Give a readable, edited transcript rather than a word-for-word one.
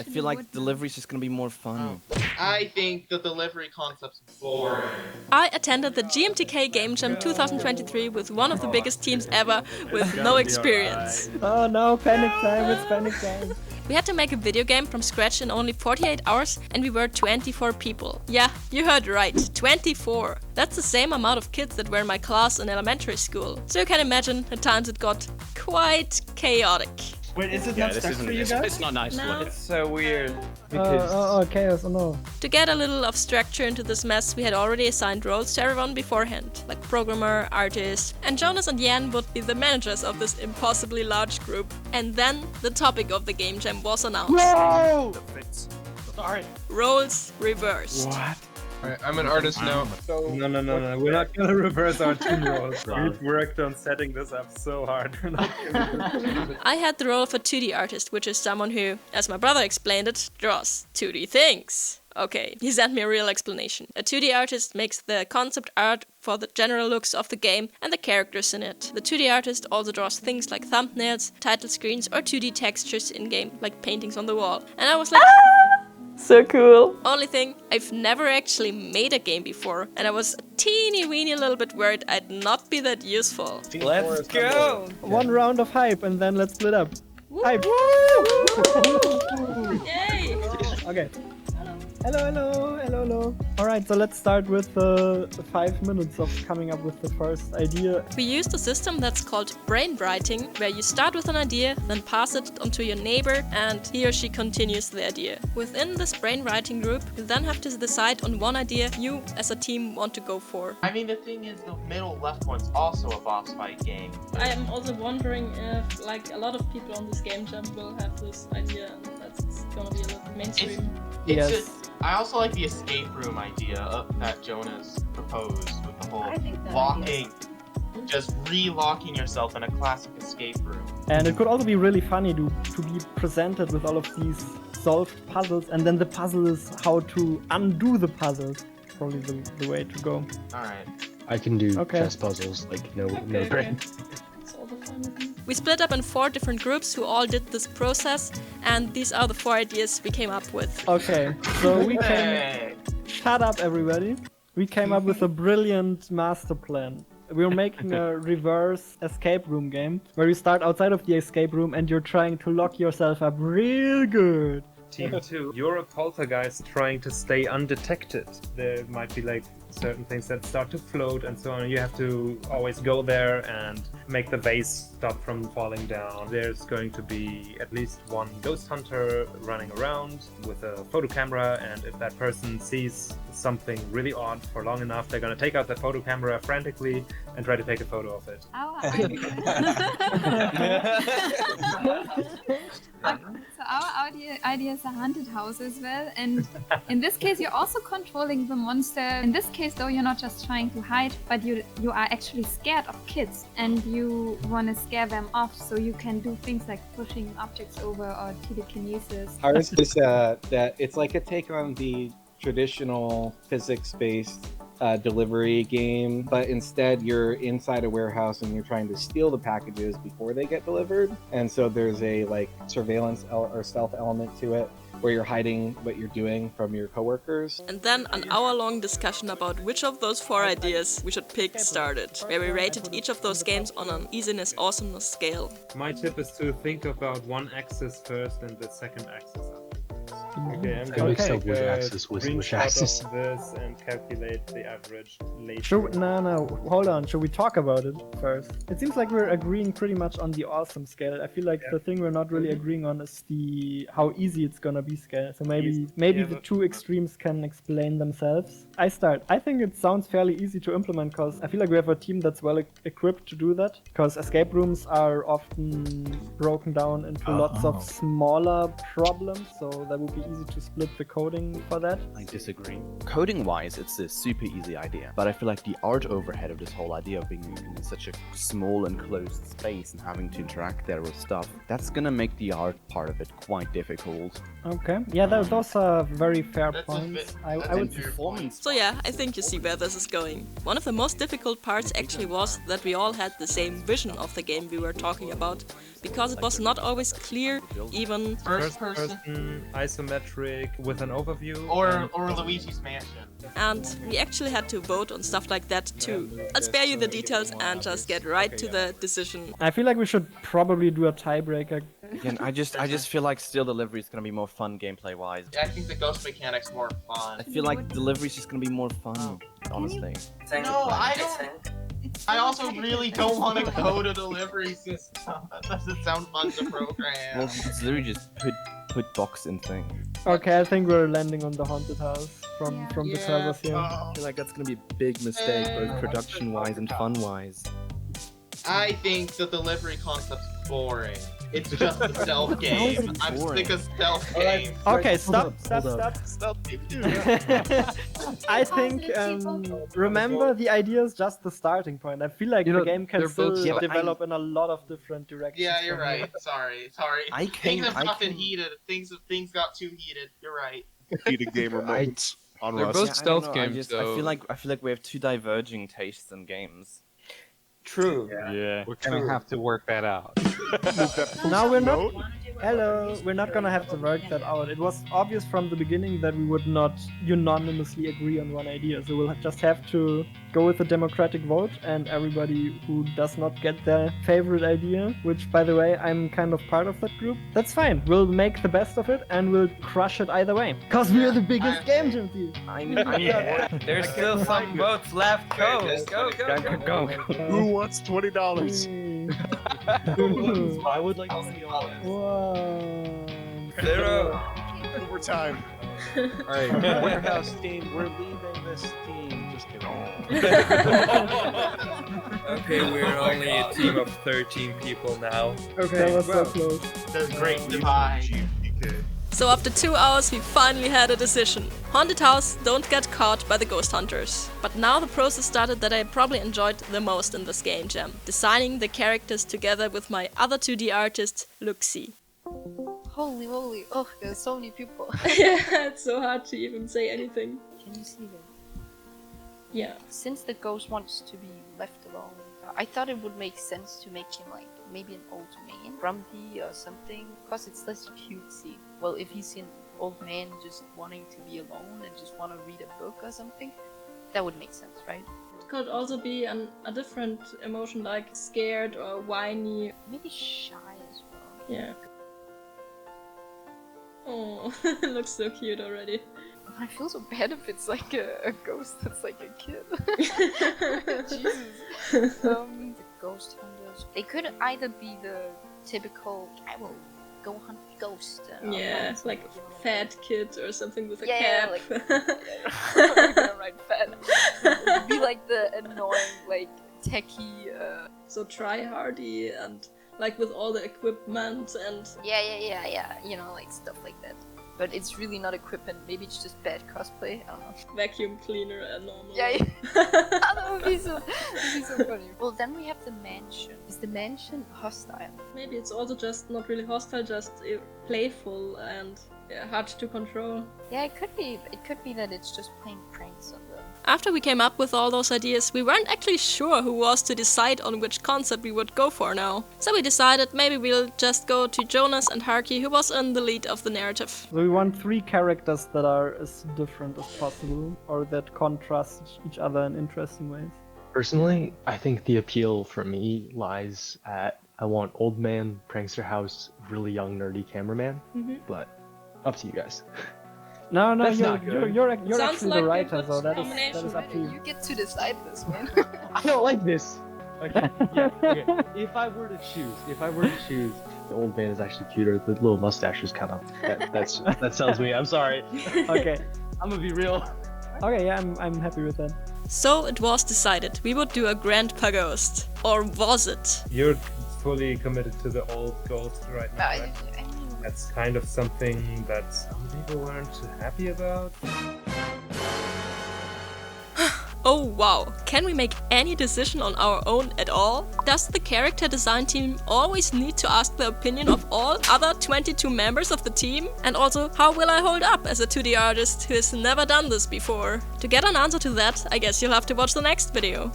I feel like delivery is just gonna be more fun. I think the delivery concept's boring. I attended the GMTK Game Jam 2023 with one of the biggest teams ever with no experience. Oh no, panic time, it's panic time. We had to make a video game from scratch in only 48 hours and we were 24 people. Yeah, you heard right, 24. That's the same amount of kids that were in my class in elementary school. So you can imagine at times it got quite chaotic. Wait, is it not stuck for you guys? It's not nice. No. It's so weird. Chaos, oh no. To get a little of structure into this mess, we had already assigned roles to everyone beforehand, like programmer, artist, and Jonas and Jan would be the managers of this impossibly large group. And then the topic of the game jam was announced. No! Sorry. Roles reversed. What? Alright, I'm an artist now. No, we're not gonna reverse our team roles. We've worked on setting this up so hard. We're not gonna I had the role of a 2D artist, which is someone who, as my brother explained it, draws 2D things. Okay, he sent me a real explanation. A 2D artist makes the concept art for the general looks of the game and the characters in it. The 2D artist also draws things like thumbnails, title screens, or 2D textures in-game, like paintings on the wall. And I was like... So cool. Only thing, I've never actually made a game before, and I was a teeny weeny little bit worried I'd not be that useful. Let's go! One round of hype and then let's split up. Woo! Hype! Yay! Okay. Hello. Alright, so let's start with the 5 minutes of coming up with the first idea. We used a system that's called Brainwriting, where you start with an idea, then pass it onto your neighbor, and he or she continues the idea. Within this Brainwriting group, you then have to decide on one idea you, as a team, want to go for. I mean, the thing is, the middle left one's also a boss fight game. I am also wondering if, like, a lot of people on this game jam will have this idea, and that's gonna be a little mainstream. I also like the escape room idea that Jonas proposed with the whole locking, just re-locking yourself in a classic escape room. And it could also be really funny to be presented with all of these solved puzzles, and then the puzzle is how to undo the puzzles. Probably the way to go. Alright. I can do chess puzzles, like no brain. We split up in 4 different groups who all did this process, and these are the 4 ideas we came up with. Okay, so we came... Shut up, everybody. We came up with a brilliant master plan. We're making a reverse escape room game, where you start outside of the escape room and you're trying to lock yourself up real good. Team 2, you're a poltergeist trying to stay undetected. There might be like certain things that start to float and so on. You have to always go there and make the vase stop from falling down. There's going to be at least one ghost hunter running around with a photo camera, and if that person sees something really odd for long enough, they're going to take out the photo camera frantically and try to take a photo of it. So our idea is a haunted house as well, and in this case you're also controlling the monster. In this case though, you're not just trying to hide, but you are actually scared of kids, and you want to scare them off, so you can do things like pushing objects over or telekinesis. Ours is that it's like a take on the traditional physics-based delivery game, but instead you're inside a warehouse and you're trying to steal the packages before they get delivered, and so there's a like surveillance or stealth element to it where you're hiding what you're doing from your coworkers. And then an hour-long discussion about which of those 4 ideas we should pick started, where we rated each of those games on an easiness awesomeness scale. My tip is to think about one axis first and the second axis afterwards. Okay, I'm going to take a screenshot of this and calculate the average later. Hold on. Should we talk about it first? It seems like we're agreeing pretty much on the awesome scale. I feel like the thing we're not really agreeing on is the how easy it's gonna be scale. So maybe the 2 extremes can explain themselves. I start. I think it sounds fairly easy to implement because I feel like we have a team that's well equipped to do that. Because escape rooms are often broken down into lots of smaller problems, so that would be easy to split the coding for that. I disagree. Coding-wise, it's a super easy idea, but I feel like the art overhead of this whole idea of being in such a small enclosed space and having to interact there with stuff, that's gonna make the art part of it quite difficult. Okay, yeah, those are very fair points. I would Performance. So yeah, I think you see where this is going. One of the most difficult parts actually was that we all had the same vision of the game we were talking about, because it was not always clear, even First person, isometric with an overview, or Luigi's Mansion. and we actually had to vote on stuff like that too. I'll spare you the details and just get right to the decision. I feel like we should probably do a tiebreaker. Again, I just feel like Steel Delivery is gonna be more fun gameplay-wise. Yeah, I think the ghost mechanic's more fun. I feel like Delivery is just gonna be more fun, honestly. No, I don't. I also really don't want to code a delivery system. That doesn't sound fun to program. Well, it's literally just put box in thing. Okay, I think we're landing on the haunted house from the servers here. I feel like that's gonna be a big mistake, both production-wise and fun-wise. I think the delivery concept's boring. It's just a stealth game. I'm sick of stealth games. Okay, stop. Stealth game. I think, remember, the idea is just the starting point. I feel like the game can still develop in a lot of different directions. Yeah, you're right. Sorry. Things have gotten heated. Things got too heated. You're right. Heated gamer moments on They're Rust. both stealth games, though. I feel like we have two diverging tastes in games. True. Yeah. We're gonna have to work that out. Now we're not. Hello, we're not gonna have to work that out. It was obvious from the beginning that we would not unanimously agree on one idea, so we'll just have to go with a democratic vote, and everybody who does not get their favorite idea, which by the way I'm kind of part of that group, that's fine. We'll make the best of it and we'll crush it either way. Cause we're the biggest game jam team. There's still some votes left. Go. Who wants $20? I would like to see all this. Whoa. 0. Overtime. Alright, warehouse team, we're leaving this team. Just kidding. Okay, we're only a team of 13 people now. Okay, that was so close. The great divide. GMTK. So after 2 hours, we finally had a decision. Haunted house, don't get caught by the ghost hunters. But now the process started that I probably enjoyed the most in this game jam. Designing the characters together with my other 2D artist, Luxi. Holy moly, oh, there's so many people. Yeah, it's so hard to even say anything. Can you see them? Yeah. Since the ghost wants to be left alone, I thought it would make sense to make him like maybe an old man, grumpy or something, because it's less cutesy. Well, if he's an old man just wanting to be alone and just want to read a book or something, that would make sense, right? It could also be a different emotion, like scared or whiny. Maybe shy as well. Yeah. Oh, it looks so cute already. I feel so bad if it's like a ghost that's like a kid. Jesus. The ghost hunters. They could either be the typical, I will go hunt ghosts. Yeah, like fat kid or something with a cap. Yeah, I'm gonna write fat. It'd be like the annoying, like techie. So try hardy and like with all the equipment and. Yeah. You know, like stuff like that. But it's really not equipment. Maybe it's just bad cosplay. I don't know. Vacuum cleaner and normal. Yeah. That would be so funny. Well, then we have the mansion. Is the mansion hostile? Maybe it's also just not really hostile, just playful and hard to control. Yeah, it could be. It could be that it's just playing pranks on them. After we came up with all those ideas, we weren't actually sure who was to decide on which concept we would go for now. So we decided maybe we'll just go to Jonas and Harky, who was in the lead of the narrative. So we want 3 characters that are as different as possible, or that contrast each other in interesting ways. Personally, I think the appeal for me lies at I want old man, prankster house, really young nerdy cameraman, but up to you guys. No, That's you're Sounds actually like the a writer, good so that combination. is up to you. You get to decide this, man. I don't like this. Okay. If I were to choose, the old man is actually cuter. The little mustache is kind of that sounds me. I'm sorry. Okay. I'm gonna be real. Okay, yeah, I'm happy with that. So it was decided we would do a grandpa ghost. Or was it? You're fully committed to the old ghost right now. I Right? mean, That's kind of something that some people aren't happy about. Oh wow, can we make any decision on our own at all? Does the character design team always need to ask the opinion of all other 22 members of the team? And also, how will I hold up as a 2D artist who has never done this before? To get an answer to that, I guess you'll have to watch the next video.